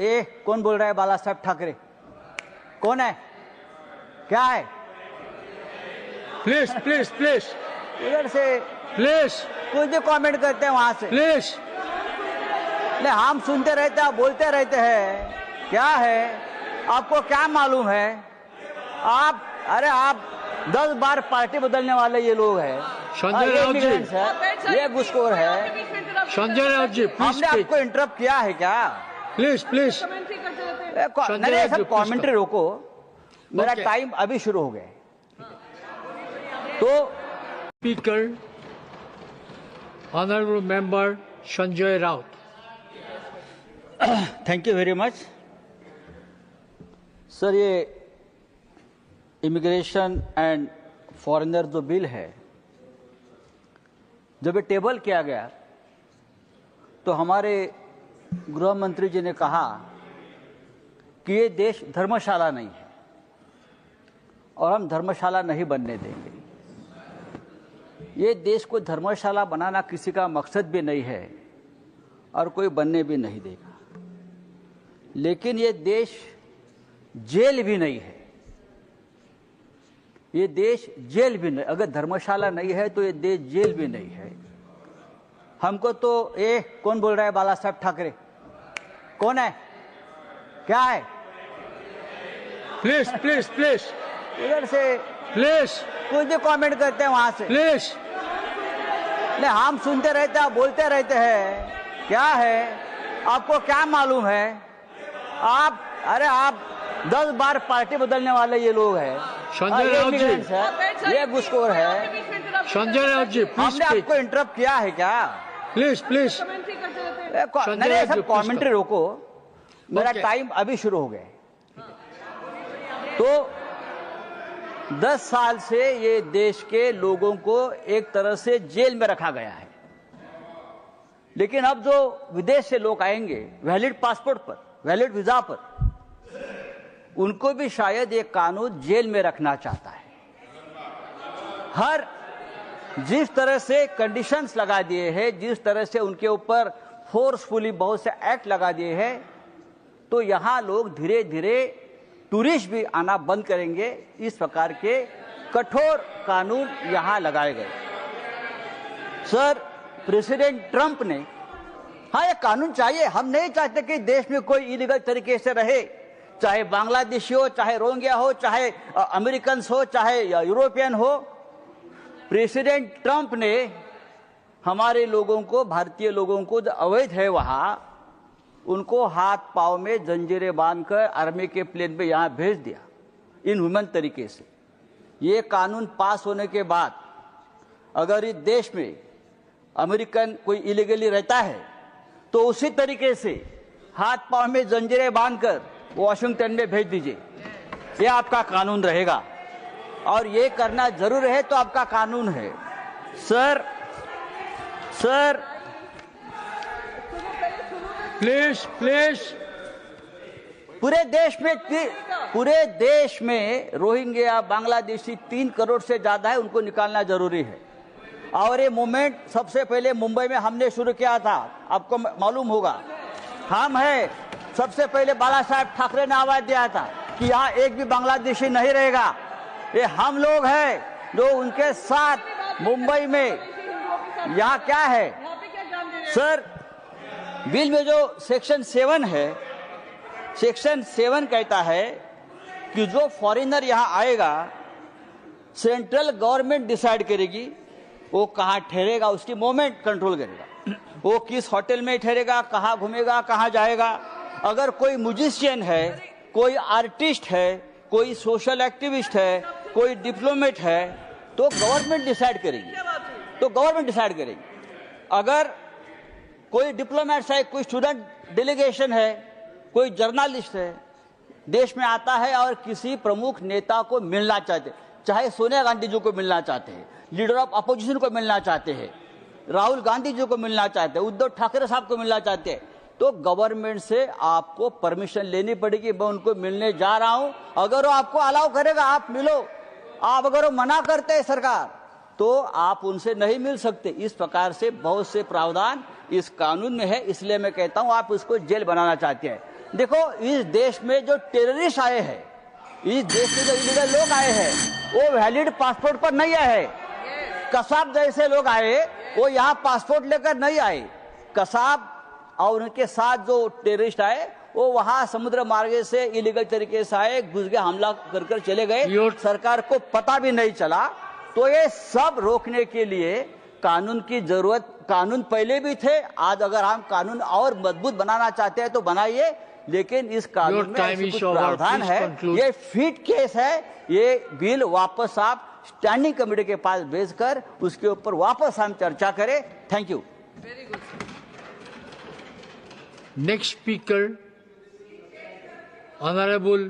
कौन बोल रहा है? बाला साहब ठाकरे कौन है? क्या है? प्लीज प्लीज प्लीज इधर से प्लीज कुछ भी कमेंट करते हैं वहां से। प्लीज नहीं, हम सुनते रहते हैं, आप बोलते रहते हैं। क्या है आपको क्या मालूम है? आप 10 बार पार्टी बदलने वाले ये लोग हैं। संजय राउत जी, ये घुसखोर है। संजय राउत जी प्लीज हमने आपको इंटरप्ट किया है क्या? प्लीज प्लीज नहीं, सब कमेंट्री रोको। मेरा टाइम अभी शुरू हो गया। तो speaker honourable member Sanjay Raut. Thank you very much sir. ये इमिग्रेशन एंड फॉरेनर जो बिल है, जब ये टेबल किया गया तो हमारे गृह मंत्री जी ने कहा कि ये देश धर्मशाला नहीं है और हम धर्मशाला नहीं बनने देंगे। ये देश को धर्मशाला बनाना किसी का मकसद भी नहीं है और कोई बनने भी नहीं देगा। लेकिन ये देश जेल भी नहीं है। ये देश जेल भी नहीं, अगर धर्मशाला नहीं है तो ये देश जेल भी नहीं है। हमको तो कौन बोल रहा है? बाला साहब ठाकरे कौन है? क्या है? प्लीज प्लीज प्लीज इधर से प्लीज कुछ भी कमेंट करते हैं वहां से। प्लीज नहीं, हम सुनते रहते हैं, आप बोलते रहते हैं। क्या है आपको क्या मालूम है? आप 10 बार पार्टी बदलने वाले ये लोग हैं। संजय राउत जी, ये घुसखोर है। संजय राउत जी प्लीज हमने आपको इंटरप्ट किया है क्या? प्लीज प्लीज नहीं, सब कमेंट्री रोको। मेरा टाइम अभी शुरू हो गया। तो 10 साल से ये देश के लोगों को एक तरह से जेल में रखा गया है। लेकिन अब जो विदेश से लोग आएंगे वैलिड पासपोर्ट पर, वैलिड वीजा पर, उनको भी शायद ये कानून जेल में रखना चाहता है। हर जिस तरह से कंडीशंस लगा दिए हैं, जिस तरह से उनके ऊपर फोर्सफुली बहुत से एक्ट लगा दिए हैं, तो यहां लोग धीरे धीरे टूरिस्ट भी आना बंद करेंगे। इस प्रकार के कठोर कानून यहां लगाए गए। सर, प्रेसिडेंट ट्रंप ने, हाँ ये कानून चाहिए। हम नहीं चाहते कि देश में कोई इलीगल तरीके से रहे, चाहे बांग्लादेशी हो, चाहे रोहिंग्या हो, चाहे अमेरिकन हो, चाहे यूरोपियन हो। प्रेसिडेंट ट्रंप ने हमारे लोगों को, भारतीय लोगों को जो अवैध है वहां, उनको हाथ पांव में जंजीरें बांधकर आर्मी के प्लेन में यहां भेज दिया, इनह्यूमन तरीके से। ये कानून पास होने के बाद अगर इस देश में अमेरिकन कोई इलीगली रहता है तो उसी तरीके से हाथ पांव में जंजीरें बांधकर वॉशिंगटन में भेज दीजिए। ये आपका कानून रहेगा और ये करना जरूर है तो आपका कानून है। सर प्लीज प्लीज पूरे देश में रोहिंग्या, बांग्लादेशी 3 करोड़ से ज्यादा है, उनको निकालना जरूरी है। और ये मूवमेंट सबसे पहले मुंबई में हमने शुरू किया था, आपको मालूम होगा। हम है सबसे पहले बाला साहब ठाकरे ने आवाज दिया था कि यहाँ एक भी बांग्लादेशी नहीं रहेगा। ये हम लोग हैं जो उनके साथ मुंबई में। यहाँ क्या है सर, बिल में जो सेक्शन 7 है, सेक्शन 7 कहता है कि जो फॉरेनर यहाँ आएगा, सेंट्रल गवर्नमेंट डिसाइड करेगी वो कहाँ ठहरेगा, उसकी मूवमेंट कंट्रोल करेगा। वो किस होटल में ठहरेगा, कहाँ घूमेगा, कहाँ जाएगा। अगर कोई म्यूजिशियन है, कोई आर्टिस्ट है, कोई सोशल एक्टिविस्ट है, कोई डिप्लोमेट है, तो गवर्नमेंट डिसाइड करेगी। अगर कोई डिप्लोमेट्स है, कोई स्टूडेंट डेलीगेशन है, कोई जर्नलिस्ट है, देश में आता है और किसी प्रमुख नेता को मिलना चाहते, चाहे सोनिया गांधी जी को मिलना चाहते हैं, लीडर ऑफ अपोजिशन को मिलना चाहते हैं, राहुल गांधी जी को मिलना चाहते हैं, उद्धव ठाकरे साहब को मिलना चाहते हैं, तो गवर्नमेंट से आपको परमिशन लेनी पड़ेगी। मैं उनको मिलने जा रहा हूं, अगर वो आपको अलाउ करेगा आप मिलो। आप अगर वो मना करते हैं सरकार तो आप उनसे नहीं मिल सकते। इस प्रकार से बहुत से प्रावधान इस कानून में है। इसलिए मैं कहता हूं आप उसको जेल बनाना चाहते हैं। देखो, इस देश में जो टेररिस्ट आए हैं, इस देश में जो इलीगल लोग आए हैं, वो वैलिड पासपोर्ट पर नहीं आए। कसाब जैसे लोग आए, वो यहाँ पासपोर्ट लेकर नहीं आए। कसाब और उनके साथ जो टेररिस्ट आए, वो वहां समुद्र मार्ग से इलीगल तरीके से आए, घुस गए, हमला कर चले गए, सरकार को पता भी नहीं चला। तो ये सब रोकने के लिए कानून की जरूरत, कानून पहले भी थे, आज अगर हम कानून और मजबूत बनाना चाहते हैं तो बनाइए, लेकिन इस कानून में ऐसे कुछ प्रावधान है, ये फिट केस है। ये बिल वापस आप स्टैंडिंग कमेटी के पास भेजकर उसके ऊपर वापस हम चर्चा करें। Thank you. Next speaker, Honorable